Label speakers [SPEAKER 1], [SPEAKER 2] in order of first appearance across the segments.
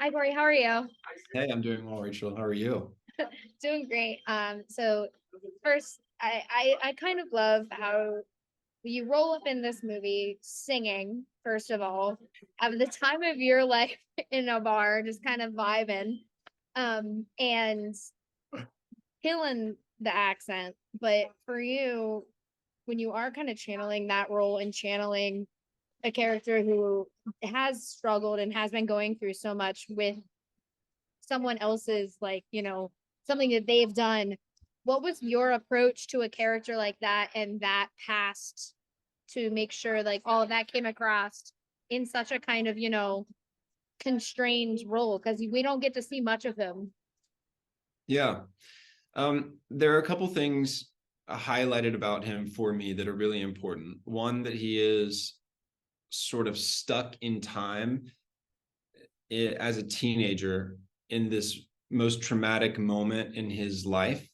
[SPEAKER 1] Hi, Cory. How are you?
[SPEAKER 2] Hey, I'm doing well, Rachel. How are you?
[SPEAKER 1] Doing great. So first, I kind of love how you roll up in this movie singing, first of all, at the time of your life in a bar, just kind of vibing, and killing the accent. But for you, when you are kind of channeling that role and channeling a character who has struggled and has been going through so much with someone else's something that they've done, what was your approach to a character like that and that past to make sure like all of that came across in such a kind of constrained role, because we don't get to see much of him.
[SPEAKER 2] Yeah. There are a couple things highlighted about him for me that are really important. One, that he is sort of stuck in time as a teenager in this most traumatic moment in his life,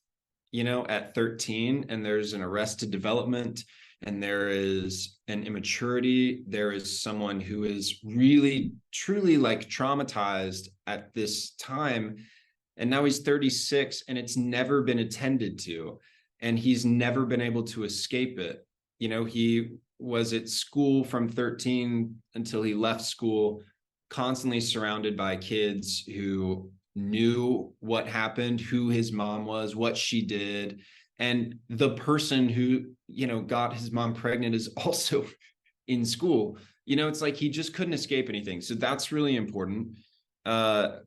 [SPEAKER 2] at 13, and there's an arrested development, and there is an immaturity. There is someone who is really, truly like traumatized at this time. And now he's 36 and it's never been attended to. And he's never been able to escape it. He was at school from 13 until he left school, constantly surrounded by kids who knew what happened, who his mom was, what she did. And the person who, got his mom pregnant is also in school. It's like he just couldn't escape anything. So that's really important. I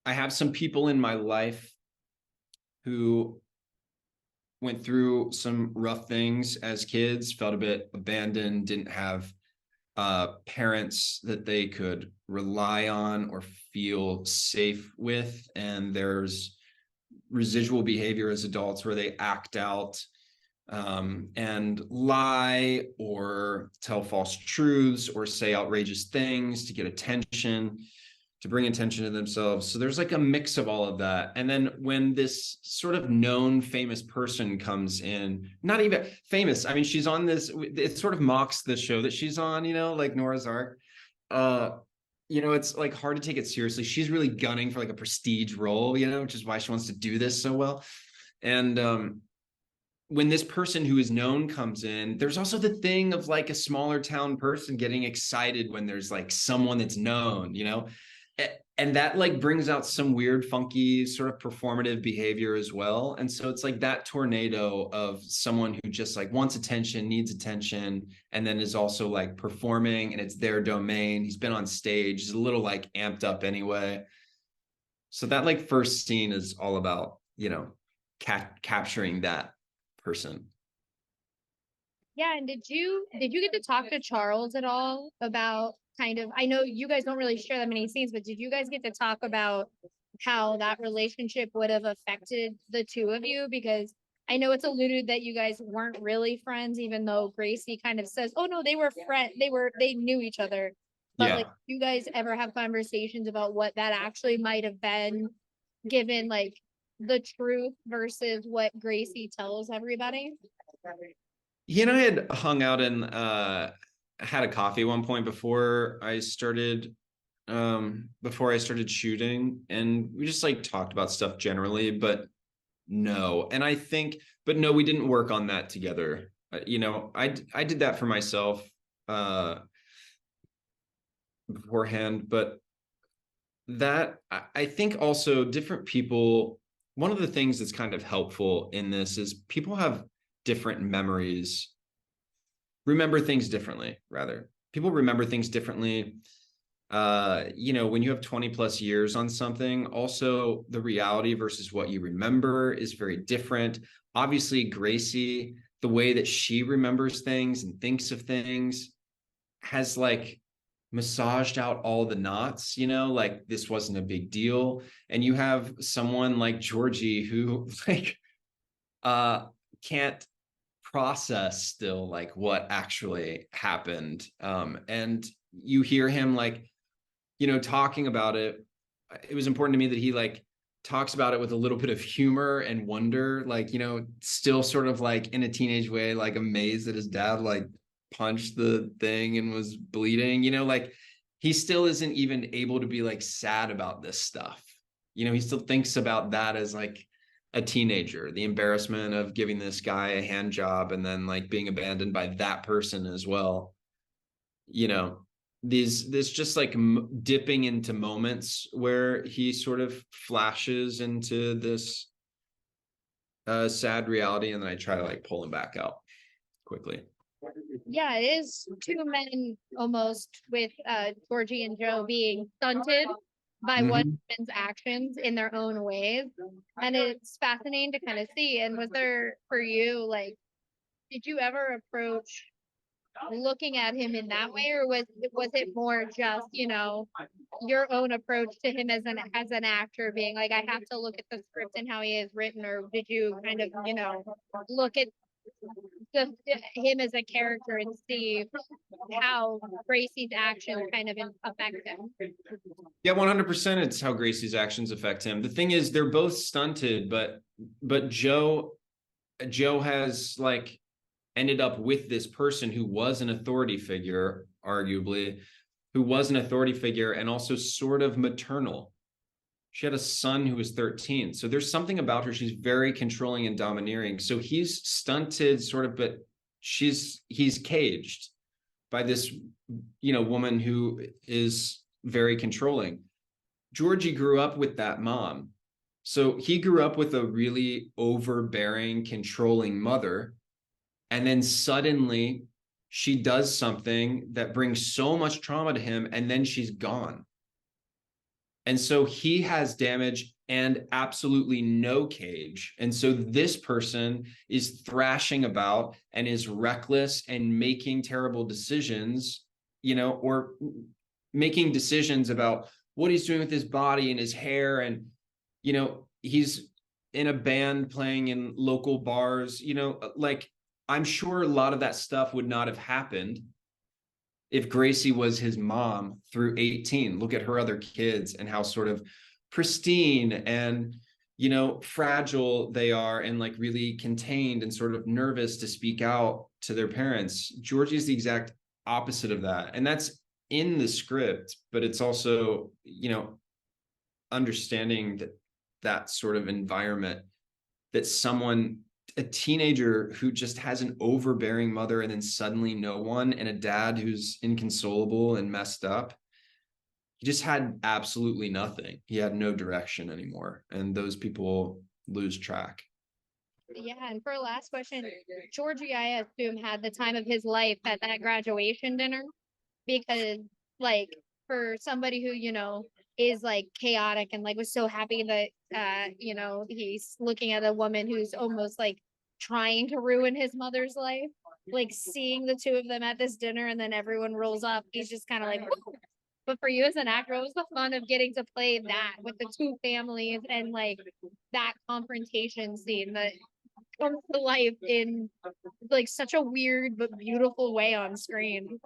[SPEAKER 2] have some people in my life who went through some rough things as kids, felt a bit abandoned, didn't have parents that they could rely on or feel safe with. And there's residual behavior as adults where they act out and lie or tell false truths or say outrageous things to get attention, to bring attention to themselves. So there's like a mix of all of that. And then when this sort of known famous person comes in, not even famous, I mean, she's on this, it sort of mocks the show that she's on, like Noah's Ark. It's like hard to take it seriously. She's really gunning for like a prestige role, which is why she wants to do this so well. And when this person who is known comes in, there's also the thing of like a smaller town person getting excited when there's like someone that's known, and that like brings out some weird, funky sort of performative behavior as well. And so it's like that tornado of someone who just like wants attention, needs attention, and then is also like performing and it's their domain. He's been on stage, he's a little like amped up anyway. So that like first scene is all about, capturing that person.
[SPEAKER 1] Yeah, and did you get to talk to Charles at all about kind of, I know you guys don't really share that many scenes, but did you guys get to talk about how that relationship would have affected the two of you? Because I know it's alluded that you guys weren't really friends, even though Gracie kind of says, "Oh no, they were they knew each other." But like,
[SPEAKER 2] Yeah.
[SPEAKER 1] you guys ever have conversations about what that actually might have been, given like the truth versus what Gracie tells everybody?
[SPEAKER 2] He and I had hung out and had a coffee at one point before I started shooting, and we just like talked about stuff generally, but no. And I think, but no, we didn't work on that together. I did that for myself beforehand, but that I think also different people, one of the things that's kind of helpful in this is people have different memories, remember things differently, rather. People remember things differently. When you have 20 plus years on something, also the reality versus what you remember is very different. Obviously, Gracie, the way that she remembers things and thinks of things has like massaged out all the knots, like this wasn't a big deal. And you have someone like Georgie who like can't process still like what actually happened. And you hear him like, talking about it. It was important to me that he like talks about it with a little bit of humor and wonder, like, still sort of like in a teenage way, like amazed that his dad like punched the thing and was bleeding, like he still isn't even able to be like sad about this stuff. You know, he still thinks about that as like a teenager, the embarrassment of giving this guy a hand job and then like being abandoned by that person as well. You know, this just like dipping into moments where he sort of flashes into this sad reality, and then I try to like pull him back out quickly.
[SPEAKER 1] Yeah, it is two men almost with Georgie and Joe being stunted by one
[SPEAKER 2] Mhm.
[SPEAKER 1] woman's actions in their own ways. And it's fascinating to kind of see. And was there for you, like, did you ever approach looking at him in that way, or was it more just, you know, your own approach to him as an actor being like, I have to look at the script and how he is written, or did you kind of, you know, look at just him as a character and see how Gracie's actions kind of affect him?
[SPEAKER 2] Yeah, 100%. It's how Gracie's actions affect him. The thing is, they're both stunted, but Joe has like ended up with this person who was an authority figure, arguably, who was an authority figure and also sort of maternal. She had a son who was 13. So there's something about her. She's very controlling and domineering. So he's stunted, sort of, but he's caged by this, you know, woman who is very controlling. Georgie grew up with that mom. So he grew up with a really overbearing, controlling mother. And then suddenly she does something that brings so much trauma to him, and then she's gone. And so he has damage and absolutely no cage. And so this person is thrashing about and is reckless and making terrible decisions, you know, or making decisions about what he's doing with his body and his hair. And, you know, he's in a band playing in local bars, you know, like I'm sure a lot of that stuff would not have happened if Gracie was his mom through 18. Look at her other kids and how sort of pristine and, you know, fragile they are, and like really contained and sort of nervous to speak out to their parents. Georgie is the exact opposite of that. And that's in the script, but it's also, you know, understanding that that sort of environment, that someone, a teenager who just has an overbearing mother and then suddenly no one, and a dad who's inconsolable and messed up. He just had absolutely nothing. He had no direction anymore. And those people lose track.
[SPEAKER 1] Yeah, and for a last question, Georgie, I assume, had the time of his life at that graduation dinner because, like, for somebody who, you know, is like chaotic and like was so happy that, you know, he's looking at a woman who's almost like trying to ruin his mother's life, like seeing the two of them at this dinner and then everyone rolls up, he's just kind of like, woo. But for you as an actor, what was the fun of getting to play that with the two families and like that confrontation scene that comes to life in like such a weird but beautiful way on screen?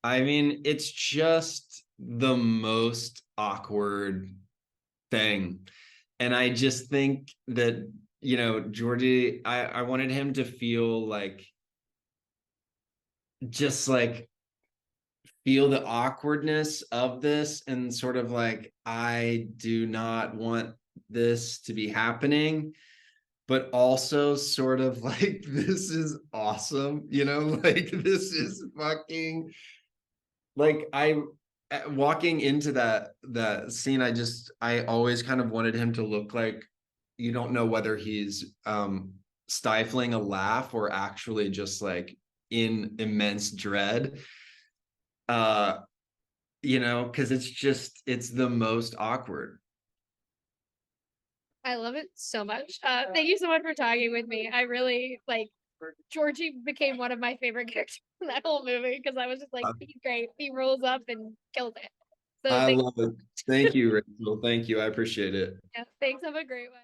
[SPEAKER 2] I mean, it's just the most awkward thing. And I just think that, you know, Georgie, I wanted him to feel like, just like feel the awkwardness of this and sort of like, I do not want this to be happening, but also sort of like, this is awesome, you know, like this is fucking like walking into that scene, I always kind of wanted him to look like, you don't know whether he's stifling a laugh or actually just like in immense dread. Uh you know, because it's the most awkward.
[SPEAKER 1] I love it so much. Thank you so much for talking with me. I really like Georgie became one of my favorite characters in that whole movie because I was just like,
[SPEAKER 2] I,
[SPEAKER 1] he's great. He rolls up and kills it. So
[SPEAKER 2] I
[SPEAKER 1] thanks,
[SPEAKER 2] love it. Thank you, Rachel. Thank you. I appreciate it.
[SPEAKER 1] yeah, thanks. Have a great one.